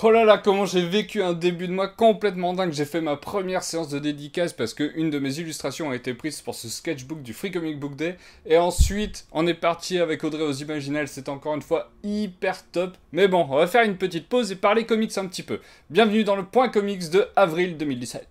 Oh là là, comment j'ai vécu un début de mois complètement dingue. J'ai fait ma première séance de dédicace parce que une de mes illustrations a été prise pour ce sketchbook du Free Comic Book Day. Et ensuite, on est parti avec Audrey aux Imaginales. C'était encore une fois hyper top. Mais bon, on va faire une petite pause et parler comics un petit peu. Bienvenue dans le Point Comics de avril 2017.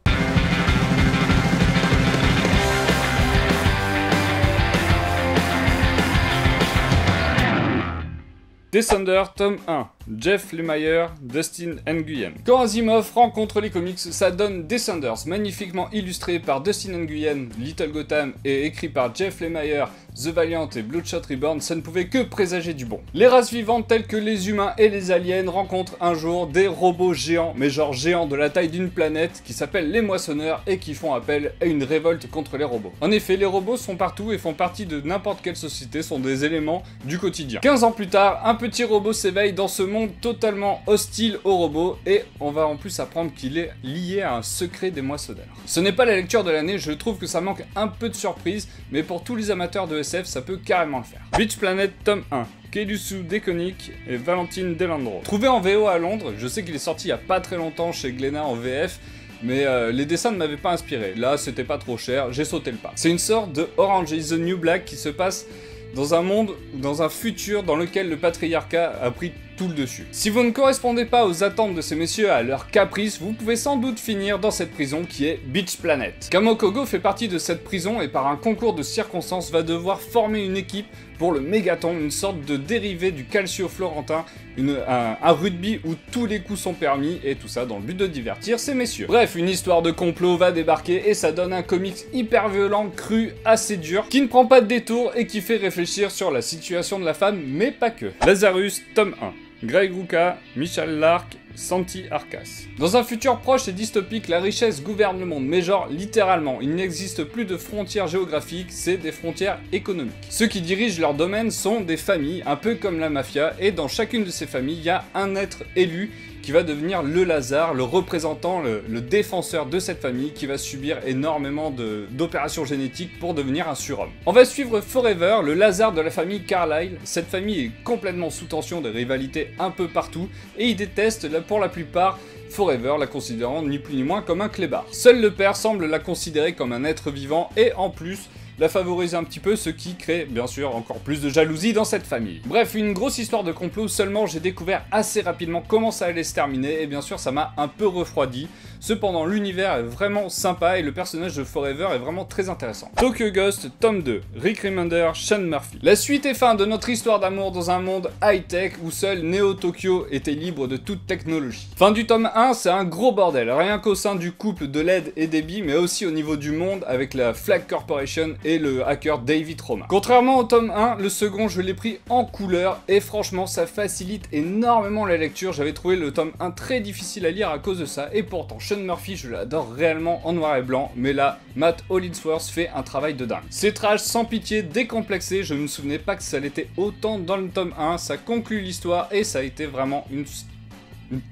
Descender, tome 1. Jeff Lemire, Dustin Nguyen. Quand Asimov rencontre les comics, ça donne Descenders, magnifiquement illustré par Dustin Nguyen, Little Gotham, et écrit par Jeff Lemire, The Valiant et Bloodshot Reborn, ça ne pouvait que présager du bon. Les races vivantes telles que les humains et les aliens rencontrent un jour des robots géants, mais genre géants de la taille d'une planète, qui s'appellent les moissonneurs et qui font appel à une révolte contre les robots. En effet, les robots sont partout et font partie de n'importe quelle société, sont des éléments du quotidien. 15 ans plus tard, un petit robot s'éveille dans ce monde totalement hostile aux robots et on va en plus apprendre qu'il est lié à un secret des moissonneurs. Ce n'est pas la lecture de l'année, je trouve que ça manque un peu de surprise, mais pour tous les amateurs de SF, ça peut carrément le faire. Beach Planet tome 1. Kelusu Deconic et Valentine Delandro. Trouvé en VO à Londres, je sais qu'il est sorti il y a pas très longtemps chez Glénat en VF, mais les dessins ne m'avaient pas inspiré. Là, c'était pas trop cher, j'ai sauté le pas. C'est une sorte de Orange is the New Black qui se passe dans un monde, dans un futur dans lequel le patriarcat a pris tout le dessus. Si vous ne correspondez pas aux attentes de ces messieurs à leur caprice, vous pouvez sans doute finir dans cette prison qui est Beach Planet. Kamokogo fait partie de cette prison et par un concours de circonstances va devoir former une équipe pour le mégaton, une sorte de dérivé du calcio florentin, un rugby où tous les coups sont permis et tout ça dans le but de divertir ces messieurs. Bref, une histoire de complot va débarquer et ça donne un comics hyper violent, cru, assez dur, qui ne prend pas de détour et qui fait réfléchir sur la situation de la femme, mais pas que. Lazarus, tome 1. Greg Rucka, Michel Lark, Santi Arcas. Dans un futur proche et dystopique, la richesse gouverne le monde, mais genre littéralement, il n'existe plus de frontières géographiques, c'est des frontières économiques. Ceux qui dirigent leur domaine sont des familles, un peu comme la mafia, et dans chacune de ces familles, il y a un être élu qui va devenir le Lazare, le représentant, le défenseur de cette famille, qui va subir énormément d'opérations génétiques pour devenir un surhomme. On va suivre Forever, le Lazare de la famille Carlyle. Cette famille est complètement sous tension, des rivalités un peu partout, et ils détestent pour la plupart Forever, la considérant ni plus ni moins comme un clébard. Seul le père semble la considérer comme un être vivant, et en plus, la favoriser un petit peu, ce qui crée bien sûr encore plus de jalousie dans cette famille. Bref, une grosse histoire de complot, seulement j'ai découvert assez rapidement comment ça allait se terminer et bien sûr ça m'a un peu refroidi. Cependant l'univers est vraiment sympa et le personnage de Forever est vraiment très intéressant. Tokyo Ghost, tome 2, Rick Remender, Sean Murphy. La suite et fin de notre histoire d'amour dans un monde high-tech où seul Neo Tokyo était libre de toute technologie. Fin du tome 1, c'est un gros bordel, rien qu'au sein du couple de LED et Debbie, mais aussi au niveau du monde avec la Flag Corporation et le hacker David Roman. Contrairement au tome 1, le second je l'ai pris en couleur et franchement ça facilite énormément la lecture. J'avais trouvé le tome 1 très difficile à lire à cause de ça et pourtant Sean Murphy je l'adore réellement en noir et blanc, mais là Matt Hollingsworth fait un travail de dingue. C'est trash sans pitié, décomplexé, je ne me souvenais pas que ça l'était autant dans le tome 1, ça conclut l'histoire et ça a été vraiment une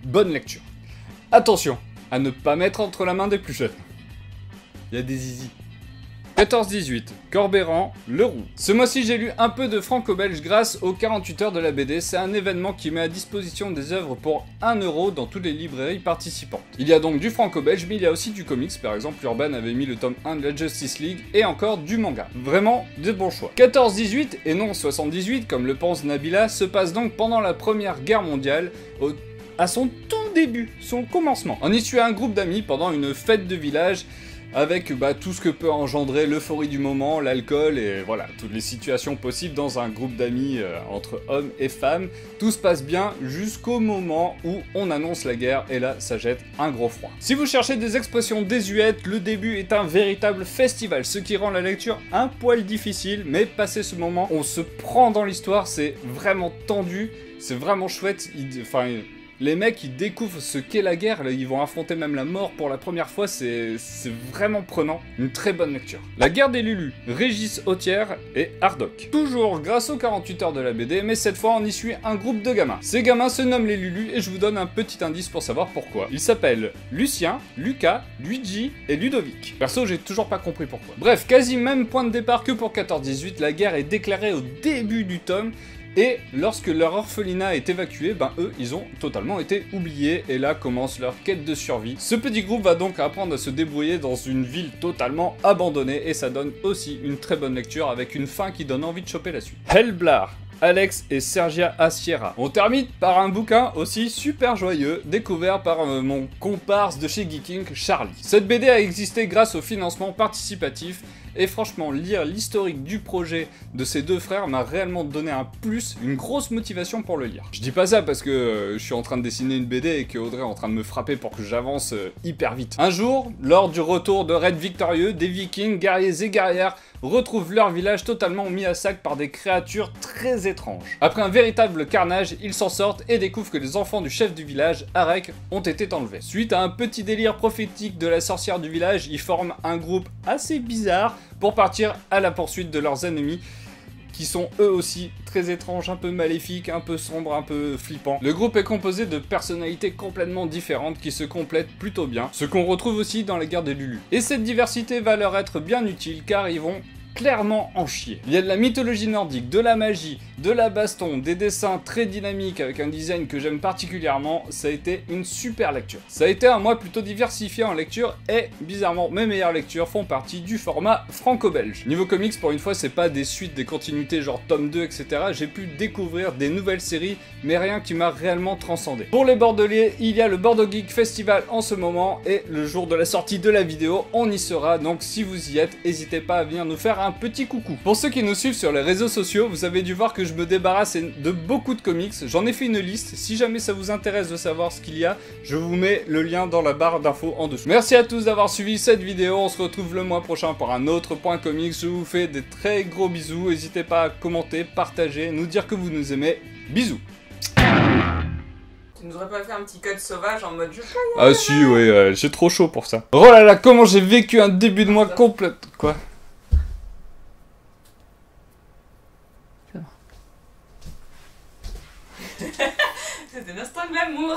bonne lecture. Attention à ne pas mettre entre la main des plus jeunes. Il y a des zizi. 14-18, Corbéran, Le Roux. Ce mois-ci, j'ai lu un peu de franco-belge grâce aux 48 heures de la BD. C'est un événement qui met à disposition des œuvres pour 1 € dans toutes les librairies participantes. Il y a donc du franco-belge, mais il y a aussi du comics. Par exemple, Urban avait mis le tome 1 de la Justice League et encore du manga. Vraiment des bons choix. 14-18 et non 78, comme le pense Nabila, se passe donc pendant la Première Guerre mondiale, à son tout début, son commencement. On y suit un groupe d'amis pendant une fête de village, avec tout ce que peut engendrer l'euphorie du moment, l'alcool et voilà, toutes les situations possibles dans un groupe d'amis entre hommes et femmes. Tout se passe bien jusqu'au moment où on annonce la guerre et là ça jette un gros froid. Si vous cherchez des expressions désuètes, le début est un véritable festival, ce qui rend la lecture un poil difficile, mais passé ce moment, on se prend dans l'histoire, c'est vraiment tendu, c'est vraiment chouette, les mecs, ils découvrent ce qu'est la guerre, là, ils vont affronter même la mort pour la première fois, c'est vraiment prenant, une très bonne lecture. La guerre des Lulus, Régis Autière et Hardock. Toujours grâce aux 48 heures de la BD, mais cette fois on y suit un groupe de gamins. Ces gamins se nomment les Lulus et je vous donne un petit indice pour savoir pourquoi. Ils s'appellent Lucien, Lucas, Luigi et Ludovic. Perso, j'ai toujours pas compris pourquoi. Bref, quasi même point de départ que pour 14-18, la guerre est déclarée au début du tome, Et lorsque leur orphelinat est évacué, ben eux, ils ont totalement été oubliés, et là commence leur quête de survie. Ce petit groupe va donc apprendre à se débrouiller dans une ville totalement abandonnée, et ça donne aussi une très bonne lecture avec une fin qui donne envie de choper la suite. Hellblar, Alex et Sergia Asiera. On termine par un bouquin aussi super joyeux, découvert par mon comparse de chez Geeking, Charlie. Cette BD a existé grâce au financement participatif, et franchement, lire l'historique du projet de ces deux frères m'a réellement donné un plus, une grosse motivation pour le lire. Je dis pas ça parce que je suis en train de dessiner une BD et que Audrey est en train de me frapper pour que j'avance hyper vite. Un jour, lors du retour de Red victorieux, des vikings, guerriers et guerrières retrouvent leur village totalement mis à sac par des créatures très étranges. Après un véritable carnage, ils s'en sortent et découvrent que les enfants du chef du village, Arek, ont été enlevés. Suite à un petit délire prophétique de la sorcière du village, ils forment un groupe assez bizarre pour partir à la poursuite de leurs ennemis, qui sont eux aussi très étranges, un peu maléfiques, un peu sombres, un peu flippants. Le groupe est composé de personnalités complètement différentes qui se complètent plutôt bien, ce qu'on retrouve aussi dans la guerre des Lulu. Et cette diversité va leur être bien utile car ils vont clairement en chier. Il y a de la mythologie nordique, de la magie, de la baston, des dessins très dynamiques avec un design que j'aime particulièrement, ça a été une super lecture. Ça a été un mois plutôt diversifié en lecture et bizarrement mes meilleures lectures font partie du format franco-belge. Niveau comics, pour une fois, c'est pas des suites, des continuités genre tome 2, etc. J'ai pu découvrir des nouvelles séries, mais rien qui m'a réellement transcendé. Pour les Bordelais, il y a le Bordeaux Geek Festival en ce moment et le jour de la sortie de la vidéo, on y sera, donc si vous y êtes, n'hésitez pas à venir nous faire un petit coucou. Pour ceux qui nous suivent sur les réseaux sociaux, vous avez dû voir que je me débarrasse de beaucoup de comics. J'en ai fait une liste. Si jamais ça vous intéresse de savoir ce qu'il y a, je vous mets le lien dans la barre d'infos en dessous. Merci à tous d'avoir suivi cette vidéo. On se retrouve le mois prochain pour un autre point comics. Je vous fais des très gros bisous. N'hésitez pas à commenter, partager, nous dire que vous nous aimez. Bisous. Tu nous aurais pas fait un petit code sauvage en mode je... Ah si, ouais, j'ai trop chaud pour ça. Oh là là, comment j'ai vécu un début de mois complet. Quoi ? C'était l'instant de l'amour.